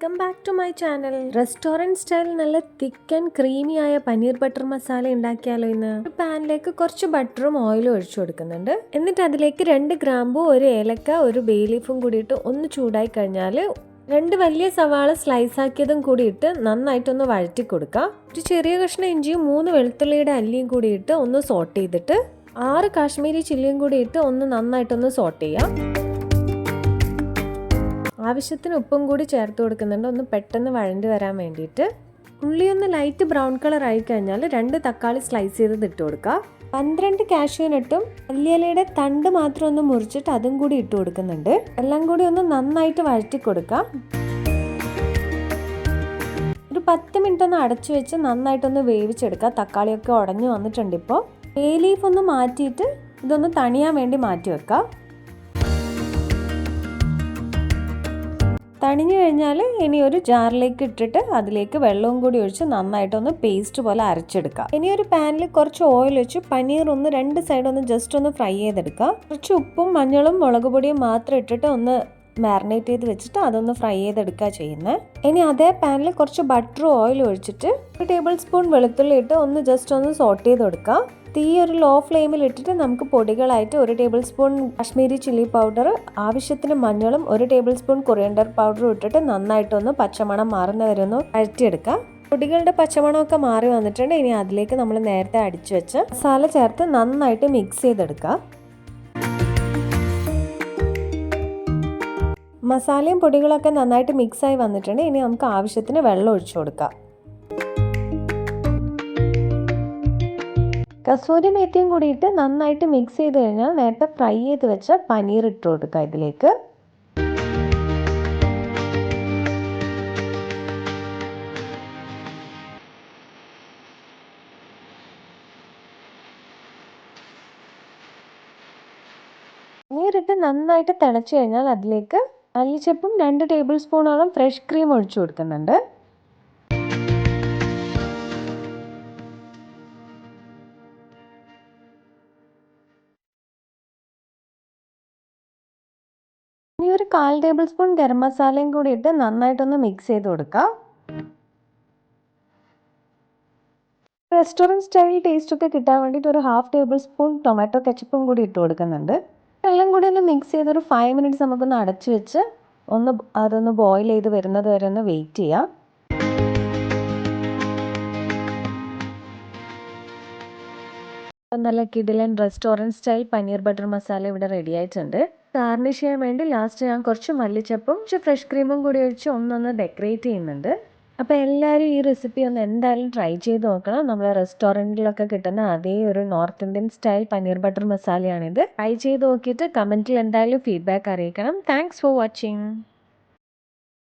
Welcome back to my channel. Restaurant style നല്ല thick and creamy ആയ paneer butter masala ഉണ്ടാക്കിയാലോ ഇന്ന്. ഒരു പാനിലേക്ക് കുറച്ച് ബട്ടറും ഓയിലും ഒഴിച്ചു കൊടുക്കുന്നുണ്ട്. എന്നിട്ട് അതിലേക്ക് 2 ഗ്രാമ്പൂ, ഒരു ഏലക്ക, ഒരു ബേ ലീഫും കൂടിയിട്ട് ഒന്ന് ചൂടായി കഴിഞ്ഞാൽ 2 വലിയ സവാള സ്ലൈസ് ആക്കിയതും കൂടിയിട്ട് നന്നായിട്ടൊന്ന് വഴറ്റി കൊടുക്കുക. ഒരു ചെറിയ കഷ്ണം ഇഞ്ചിയും 3 വെളുത്തുള്ളിയുടെ അല്ലിയും കൂടിയിട്ട് ഒന്ന് സോട്ട് ചെയ്തിട്ട് 6 കാശ്മീരി ചില്ലിയും കൂടിയിട്ട് ഒന്ന് നന്നായിട്ടൊന്ന് സോട്ട് ചെയ്യാം. ആവശ്യത്തിന് ഉപ്പും കൂടി ചേർത്ത് കൊടുക്കുന്നുണ്ട്, ഒന്ന് പെട്ടെന്ന് വഴണ്ടി വരാൻ വേണ്ടിയിട്ട്. ഉള്ളി ഒന്ന് ലൈറ്റ് ബ്രൗൺ കളർ ആയി കഴിഞ്ഞാൽ 2 തക്കാളി സ്ലൈസ് ചെയ്ത് ഇട്ട് കൊടുക്കുക. 12 കാഷ്യൂനട്ടും മല്ലിയിലയുടെ തണ്ട് മാത്രം ഒന്ന് മുറിച്ചിട്ട് അതും കൂടി ഇട്ട് കൊടുക്കുന്നുണ്ട്. എല്ലാം കൂടി ഒന്ന് നന്നായിട്ട് വഴറ്റി കൊടുക്കുക. ഒരു 10 മിനിറ്റ് ഒന്ന് അടച്ചു വെച്ച് നന്നായിട്ടൊന്ന് വേവിച്ചെടുക്കുക. തക്കാളിയൊക്കെ ഉടഞ്ഞു വന്നിട്ടുണ്ട്. ഇപ്പോൾ ബേ ലീഫ് ഒന്ന് മാറ്റിയിട്ട് ഇതൊന്ന് തണിയാൻ വേണ്ടി മാറ്റി വെക്കുക. തണിഞ്ഞു കഴിഞ്ഞാൽ ഇനി ഒരു ജാറിലേക്ക് ഇട്ടിട്ട് അതിലേക്ക് വെള്ളവും കൂടി ഒഴിച്ച് നന്നായിട്ടൊന്ന് പേസ്റ്റ് പോലെ അരച്ചെടുക്കുക. ഇനി ഒരു പാനിൽ കുറച്ച് ഓയിൽ വെച്ച് പനീർ ഒന്ന് 2 സൈഡ് ഒന്ന് ജസ്റ്റ് ഒന്ന് ഫ്രൈ ചെയ്തെടുക്കുക. കുറച്ച് ഉപ്പും മഞ്ഞളും മുളക് പൊടിയും മാത്രം ഇട്ടിട്ട് ഒന്ന് മാരിനേറ്റ് ചെയ്ത് വെച്ചിട്ട് അതൊന്ന് ഫ്രൈ ചെയ്തെടുക്കുക ചെയ്യുന്നത്. ഇനി അതേ പാനിൽ കുറച്ച് ബട്ടറും ഓയിലും ഒഴിച്ചിട്ട് 1 ടേബിൾ സ്പൂൺ വെളുത്തുള്ളി ഇട്ട് ഒന്ന് ജസ്റ്റ് ഒന്ന് സോട്ട് ചെയ്ത് കൊടുക്കുക. തീ ഒരു ലോ ഫ്ലെയിമിൽ ഇട്ടിട്ട് നമുക്ക് പൊടികളായിട്ട് 1 table spoon Kashmiri chilli powder, ആവശ്യത്തിന് മഞ്ഞളും 1 ടേബിൾ സ്പൂൺ കൊറിയൻഡർ പൗഡറും ഇട്ടിട്ട് നന്നായിട്ടൊന്ന് പച്ചമണം മാറുന്നവരെ ഒന്ന് വഴറ്റിയെടുക്കുക. പൊടികളുടെ പച്ചമണമൊക്കെ മാറി വന്നിട്ടുണ്ട്. ഇനി അതിലേക്ക് നമ്മൾ നേരത്തെ അടിച്ചു വെച്ച മസാല ചേർത്ത് നന്നായിട്ട് മിക്സ് ചെയ്തെടുക്കുക. മസാലയും പൊടികളൊക്കെ നന്നായിട്ട് മിക്സായി വന്നിട്ടുണ്ട്. ഇനി നമുക്ക് ആവശ്യത്തിന് വെള്ളം ഒഴിച്ചു കൊടുക്കാം. കസൂരി മേത്തിയും കൂടിയിട്ട് നന്നായിട്ട് മിക്സ് ചെയ്ത് കഴിഞ്ഞാൽ നേരത്തെ ഫ്രൈ ചെയ്ത് വെച്ച പനീർ ഇട്ട് കൊടുക്കുക ഇതിലേക്ക്. പനീറിട്ട് നന്നായിട്ട് തിളച്ച് കഴിഞ്ഞാൽ അതിലേക്ക് മല്ലിച്ചപ്പും 2 ടേബിൾ സ്പൂണോളം ഫ്രഷ് ക്രീം ഒഴിച്ചു കൊടുക്കുന്നുണ്ട്. ഇനി ഒരു 1/4 ടേബിൾ സ്പൂൺ ഗരം മസാലയും കൂടി ഇട്ട് നന്നായിട്ടൊന്ന് മിക്സ് ചെയ്ത് കൊടുക്കുക. റെസ്റ്റോറൻറ്റ് സ്റ്റൈൽ ടേസ്റ്റ് ഒക്കെ കിട്ടാൻ വേണ്ടിയിട്ട് ഒരു 1/2 ടേബിൾ സ്പൂൺ ടൊമാറ്റോ കെച്ചപ്പും കൂടി ഇട്ട് കൊടുക്കുന്നുണ്ട്. എല്ലാം കൂടി ഒന്ന് മിക്സ് ചെയ്ത് ഒരു 5 മിനിറ്റ്സ് നമുക്കൊന്ന് അടച്ചു വെച്ച് അതൊന്ന് ബോയിൽ ചെയ്ത് വരുന്നത് വരെ ഒന്ന് വെയിറ്റ് ചെയ്യാം. നല്ല കിടിലൻ restaurant style paneer butter masala ഇവിടെ റെഡി ആയിട്ടുണ്ട്. ഗാർണിഷ് ചെയ്യാൻ വേണ്ടി ലാസ്റ്റ് ഞാൻ കുറച്ച് മല്ലിച്ചപ്പും ഫ്രഷ് ക്രീമും കൂടി ഒഴിച്ച് ഒന്നൊന്ന് ഡെക്കറേറ്റ് ചെയ്യുന്നുണ്ട്. അപ്പോൾ എല്ലാവരും ഈ റെസിപ്പി ഒന്ന് എന്തായാലും ട്രൈ ചെയ്ത് നോക്കണം. നമ്മളെ റെസ്റ്റോറൻറ്റിലൊക്കെ കിട്ടുന്ന അതേ ഒരു North Indian style paneer butter മസാലയാണിത്. ട്രൈ ചെയ്ത് നോക്കിയിട്ട് കമൻറ്റിൽ എന്തായാലും ഫീഡ്ബാക്ക് അറിയിക്കണം. Thanks for watching.